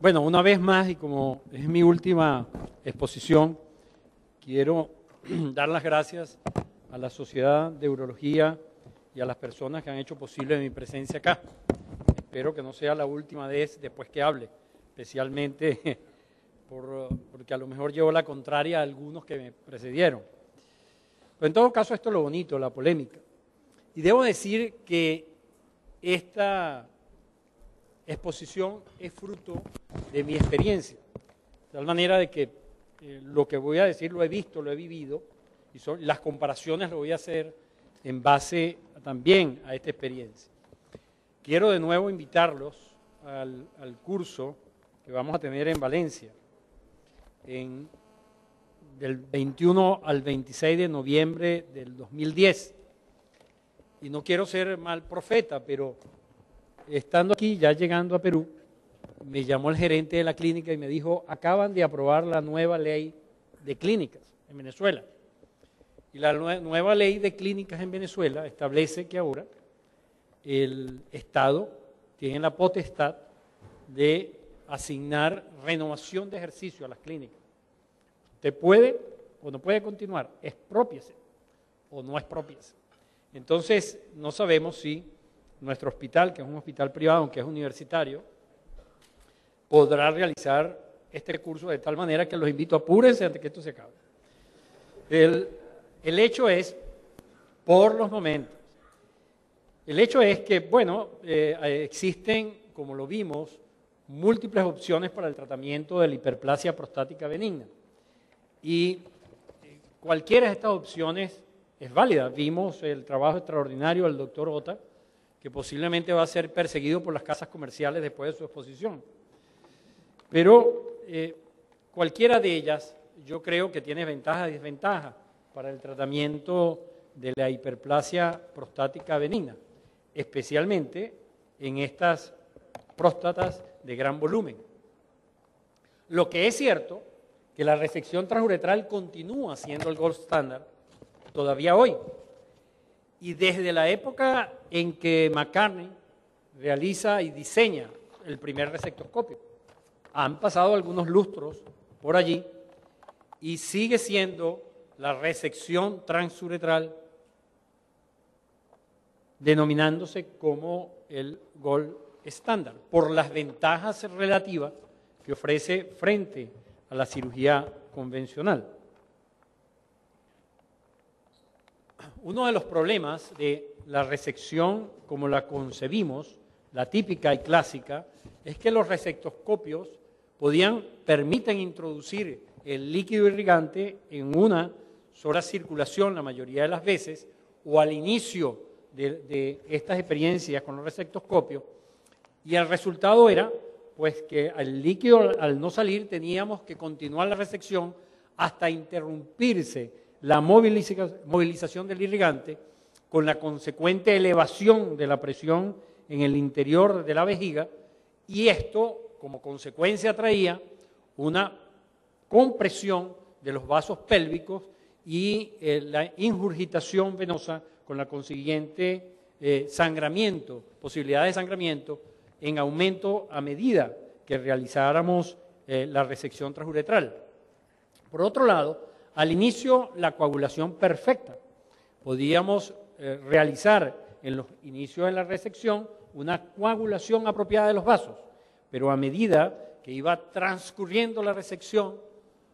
Bueno, una vez más, y como es mi última exposición, quiero dar las gracias a la Sociedad de Urología y a las personas que han hecho posible mi presencia acá. Espero que no sea la última vez después que hable, especialmente porque a lo mejor llevo la contraria a algunos que me precedieron. Pero en todo caso, esto es lo bonito, la polémica. Y debo decir que esta exposición es fruto de mi experiencia, de tal manera de que lo que voy a decir lo he visto, lo he vivido, y las comparaciones lo voy a hacer en base también a esta experiencia. Quiero de nuevo invitarlos al curso que vamos a tener en Valencia, del 21 al 26 de noviembre del 2010. Y no quiero ser mal profeta, pero estando aquí, ya llegando a Perú, me llamó el gerente de la clínica y me dijo: acaban de aprobar la nueva ley de clínicas en Venezuela. Y la nueva ley de clínicas en Venezuela establece que ahora el Estado tiene la potestad de asignar renovación de ejercicio a las clínicas. Usted puede o no puede continuar, exprópiese o no exprópiese. Entonces, no sabemos si nuestro hospital, que es un hospital privado, aunque es universitario, podrá realizar este curso de tal manera que los invito a apúrense antes que esto se acabe. El hecho es, por los momentos, el hecho es que, bueno, existen, como lo vimos, múltiples opciones para el tratamiento de la hiperplasia prostática benigna. Y cualquiera de estas opciones es válida. Vimos el trabajo extraordinario del doctor Ota, que posiblemente va a ser perseguido por las casas comerciales después de su exposición. Pero cualquiera de ellas yo creo que tiene ventajas y desventajas para el tratamiento de la hiperplasia prostática benigna, especialmente en estas próstatas de gran volumen. Lo que es cierto, que la resección transuretral continúa siendo el gold standard todavía hoy. Y desde la época en que McCartney realiza y diseña el primer resectoscopio, han pasado algunos lustros por allí y sigue siendo la resección transuretral denominándose como el gold standard por las ventajas relativas que ofrece frente a la cirugía convencional. Uno de los problemas de la resección como la concebimos, la típica y clásica, es que los resectoscopios permiten introducir el líquido irrigante en una sola circulación la mayoría de las veces, o al inicio de estas experiencias con los resectoscopios, y el resultado era pues que el líquido al no salir teníamos que continuar la resección hasta interrumpirse la movilización del irrigante, con la consecuente elevación de la presión en el interior de la vejiga, y esto como consecuencia traía una compresión de los vasos pélvicos y la ingurgitación venosa con la consiguiente sangramiento, posibilidad de sangramiento en aumento a medida que realizáramos la resección transuretral. Por otro lado, al inicio, la coagulación perfecta. Podíamos realizar en los inicios de la resección una coagulación apropiada de los vasos, pero a medida que iba transcurriendo la resección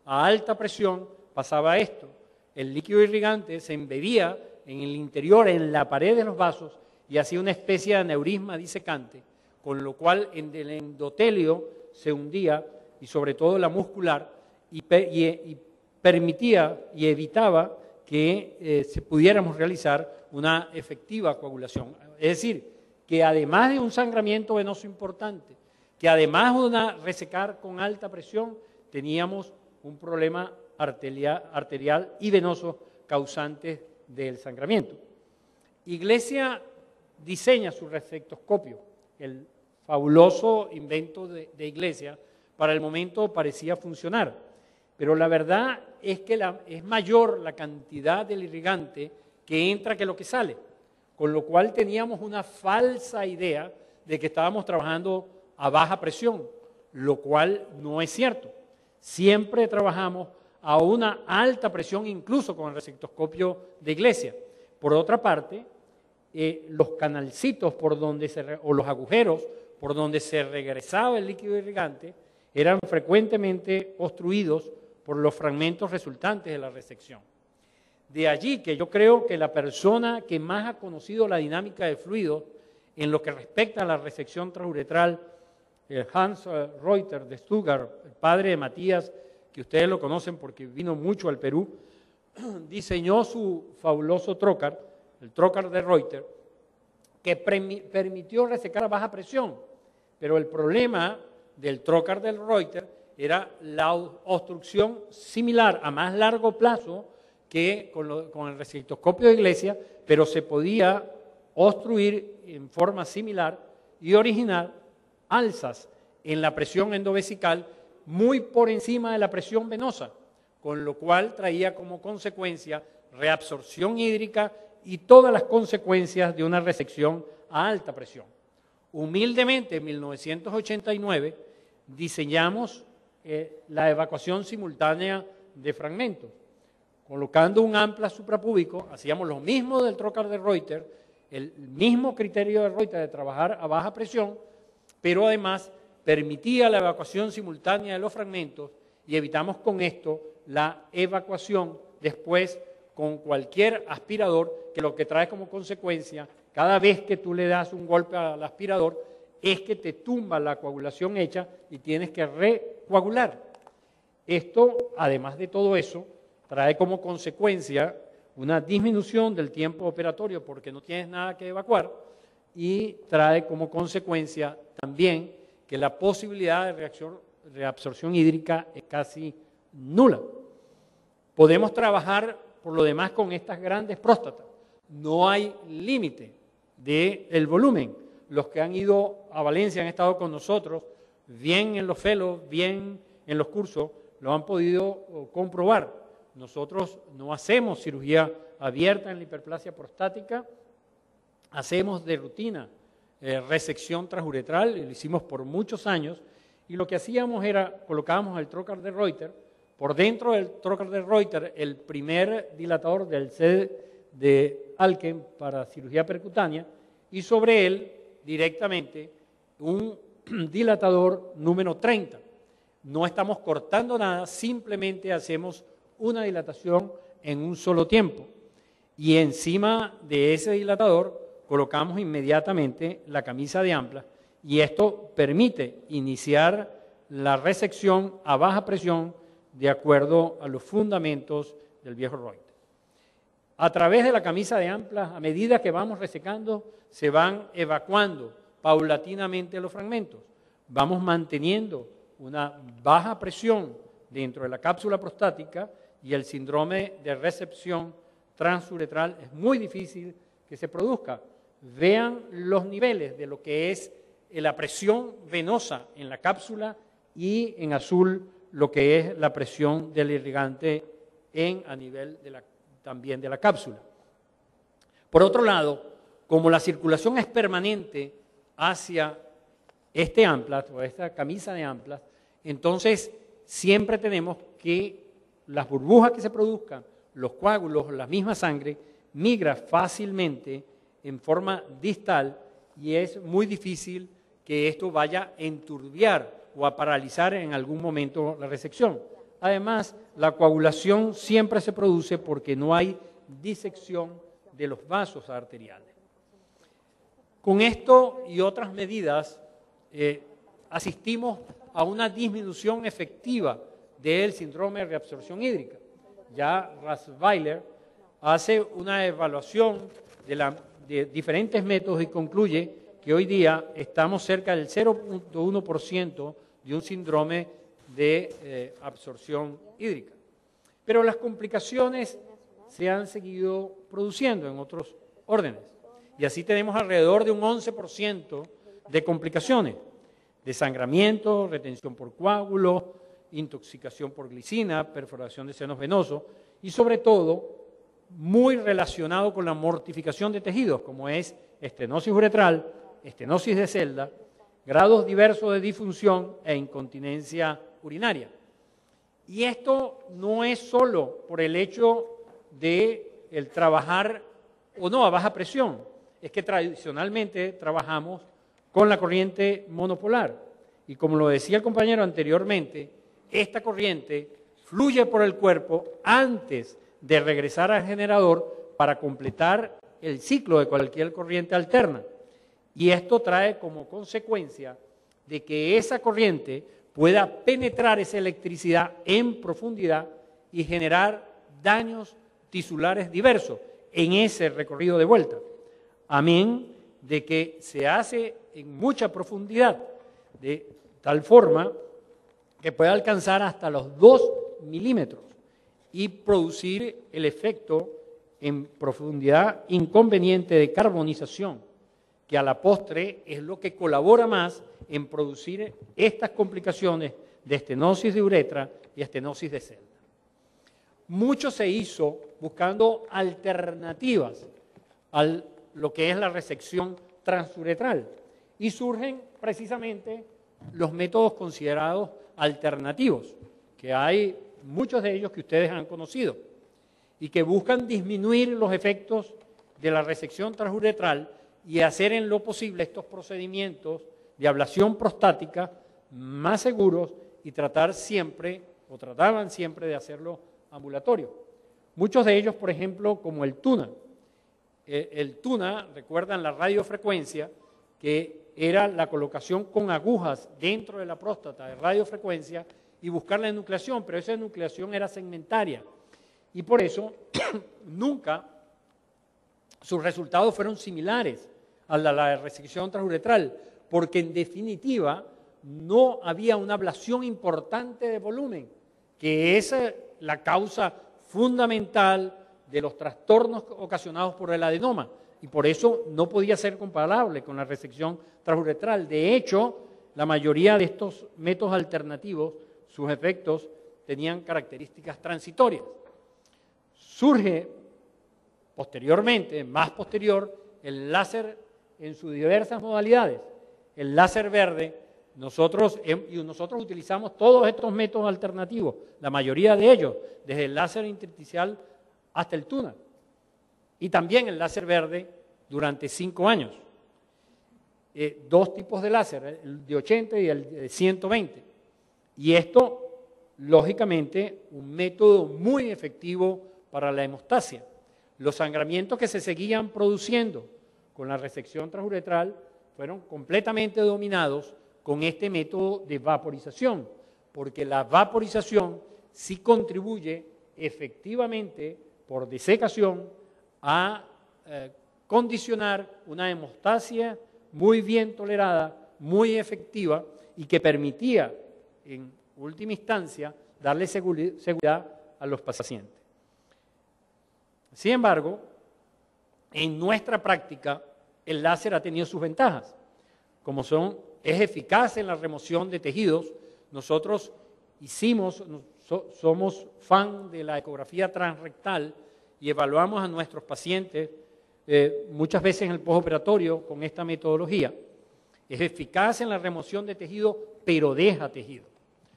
a alta presión, pasaba esto. El líquido irrigante se embebía en el interior, en la pared de los vasos, y hacía una especie de aneurisma disecante, con lo cual el endotelio se hundía, y sobre todo la muscular, y permitía y evitaba que pudiéramos realizar una efectiva coagulación. Es decir, que además de un sangramiento venoso importante, que además de una resecar con alta presión, teníamos un problema arterial y venoso causante del sangramiento. Iglesia diseña su resectoscopio, el fabuloso invento de Iglesia. Para el momento parecía funcionar, pero la verdad es que es mayor la cantidad del irrigante que entra que lo que sale, con lo cual teníamos una falsa idea de que estábamos trabajando a baja presión, lo cual no es cierto. Siempre trabajamos a una alta presión, incluso con el resectoscopio de iglesia. Por otra parte, los canalcitos por donde o los agujeros por donde se regresaba el líquido irrigante eran frecuentemente obstruidos por los fragmentos resultantes de la resección. De allí que yo creo que la persona que más ha conocido la dinámica de fluidos en lo que respecta a la resección transuretral, Hans Reuter de Stuttgart, el padre de Matías, que ustedes lo conocen porque vino mucho al Perú, diseñó su fabuloso trocar, el trocar de Reuter, que permitió resecar a baja presión. Pero el problema del trocar del Reuter era la obstrucción similar a más largo plazo que con el resectoscopio de iglesia, pero se podía obstruir en forma similar y originar alzas en la presión endovesical muy por encima de la presión venosa, con lo cual traía como consecuencia reabsorción hídrica y todas las consecuencias de una resección a alta presión. Humildemente, en 1989, diseñamos la evacuación simultánea de fragmentos. Colocando un ampla suprapúbico, hacíamos lo mismo del trocar de Reuter, el mismo criterio de Reuter de trabajar a baja presión, pero además permitía la evacuación simultánea de los fragmentos y evitamos con esto la evacuación después con cualquier aspirador, que lo que trae como consecuencia, cada vez que tú le das un golpe al aspirador, es que te tumba la coagulación hecha y tienes que recoagular. Esto, además de todo eso, trae como consecuencia una disminución del tiempo operatorio porque no tienes nada que evacuar y trae como consecuencia también que la posibilidad de reabsorción hídrica es casi nula. Podemos trabajar por lo demás con estas grandes próstatas. No hay límite del volumen. Los que han ido a Valencia han estado con nosotros, bien en los fellows, bien en los cursos, lo han podido comprobar. Nosotros no hacemos cirugía abierta en la hiperplasia prostática, hacemos de rutina resección transuretral, y lo hicimos por muchos años, y lo que hacíamos era, colocábamos el trocar de Reuter, por dentro del trocar de Reuter, el primer dilatador del C de Alken para cirugía percutánea, y sobre él directamente un dilatador número 30. No estamos cortando nada, simplemente hacemos una dilatación en un solo tiempo. Y encima de ese dilatador colocamos inmediatamente la camisa de amplas y esto permite iniciar la resección a baja presión de acuerdo a los fundamentos del viejo Reuter. A través de la camisa de amplas, a medida que vamos resecando, se van evacuando paulatinamente los fragmentos. Vamos manteniendo una baja presión dentro de la cápsula prostática y el síndrome de recepción transuretral es muy difícil que se produzca. Vean los niveles de lo que es la presión venosa en la cápsula y en azul lo que es la presión del irrigante a nivel también de la cápsula. Por otro lado, como la circulación es permanente hacia este amplas o esta camisa de amplas, entonces siempre tenemos que las burbujas que se produzcan, los coágulos, la misma sangre, migra fácilmente en forma distal y es muy difícil que esto vaya a enturbiar o a paralizar en algún momento la resección. Además, la coagulación siempre se produce porque no hay disección de los vasos arteriales. Con esto y otras medidas asistimos a una disminución efectiva del síndrome de reabsorción hídrica. Ya Rasweiler hace una evaluación de diferentes métodos y concluye que hoy día estamos cerca del 0.1% de un síndrome de absorción hídrica. Pero las complicaciones se han seguido produciendo en otros órdenes. Y así tenemos alrededor de un 11% de complicaciones. Desangramiento, retención por coágulo, intoxicación por glicina, perforación de senos venosos y sobre todo muy relacionado con la mortificación de tejidos como es estenosis uretral, estenosis de celda grados diversos de disfunción e incontinencia urinaria. Y esto no es solo por el hecho de el trabajar o no a baja presión, es que tradicionalmente trabajamos con la corriente monopolar. Y como lo decía el compañero anteriormente, esta corriente fluye por el cuerpo antes de regresar al generador para completar el ciclo de cualquier corriente alterna. Y esto trae como consecuencia de que esa corriente pueda penetrar esa electricidad en profundidad y generar daños tisulares diversos en ese recorrido de vuelta. Amén de que se hace en mucha profundidad, de tal forma que puede alcanzar hasta los 2 milímetros y producir el efecto en profundidad inconveniente de carbonización, que a la postre es lo que colabora más en producir estas complicaciones de estenosis de uretra y estenosis de celda. Mucho se hizo buscando alternativas a lo que es la resección transuretral y surgen precisamente los métodos considerados alternativos, que hay muchos de ellos que ustedes han conocido y que buscan disminuir los efectos de la resección transuretral y hacer en lo posible estos procedimientos de ablación prostática más seguros y trataban siempre de hacerlo ambulatorio. Muchos de ellos, por ejemplo, como el TUNA. El TUNA, recuerdan la radiofrecuencia, que era la colocación con agujas dentro de la próstata de radiofrecuencia y buscar la enucleación, pero esa enucleación era segmentaria. Y por eso nunca sus resultados fueron similares a la resección transuretral, porque en definitiva no había una ablación importante de volumen, que es la causa fundamental de los trastornos ocasionados por el adenoma, y por eso no podía ser comparable con la resección transuretral. De hecho, la mayoría de estos métodos alternativos, sus efectos tenían características transitorias. Surge posteriormente, más posterior, el láser en sus diversas modalidades. El láser verde, nosotros utilizamos todos estos métodos alternativos, la mayoría de ellos, desde el láser intersticial hasta el TUNA, y también el láser verde durante 5 años. 2 tipos de láser, el de 80 y el de 120. Y esto, lógicamente, un método muy efectivo para la hemostasia. Los sangramientos que se seguían produciendo con la resección transuretral fueron completamente dominados con este método de vaporización, porque la vaporización sí contribuye efectivamente por desecación a condicionar una hemostasia muy bien tolerada, muy efectiva y que permitía en última instancia darle seguridad a los pacientes. Sin embargo, en nuestra práctica el láser ha tenido sus ventajas, como es eficaz en la remoción de tejidos. Nosotros somos fan de la ecografía transrectal y evaluamos a nuestros pacientes muchas veces en el postoperatorio con esta metodología. Es eficaz en la remoción de tejido, pero deja tejido.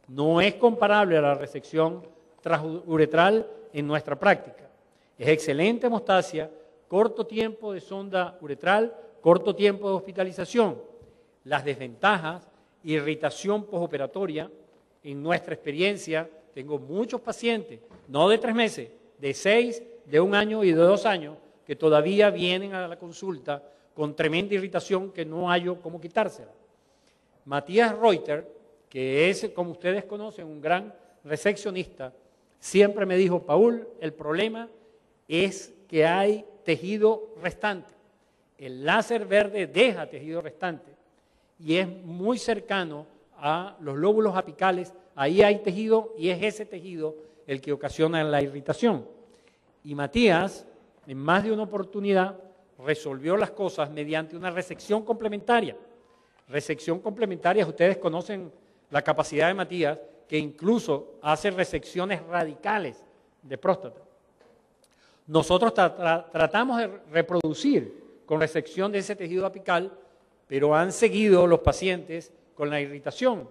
No es comparable a la resección transuretral en nuestra práctica. Es excelente hemostasia, corto tiempo de sonda uretral, corto tiempo de hospitalización. Las desventajas, irritación postoperatoria. En nuestra experiencia, tengo muchos pacientes, no de 3 meses, de 6, de 1 año y de 2 años, que todavía vienen a la consulta con tremenda irritación que no hallo cómo quitársela. Matías Reuter, que es, como ustedes conocen, un gran reseccionista, siempre me dijo: Paul, el problema es que hay tejido restante. El láser verde deja tejido restante y es muy cercano a los lóbulos apicales. Ahí hay tejido y es ese tejido el que ocasiona la irritación. Y Matías, en más de una oportunidad, resolvió las cosas mediante una resección complementaria. Resección complementaria, ustedes conocen la capacidad de Matías, que incluso hace resecciones radicales de próstata. Nosotros tratamos de reproducir con resección de ese tejido apical pero han seguido los pacientes con la irritación.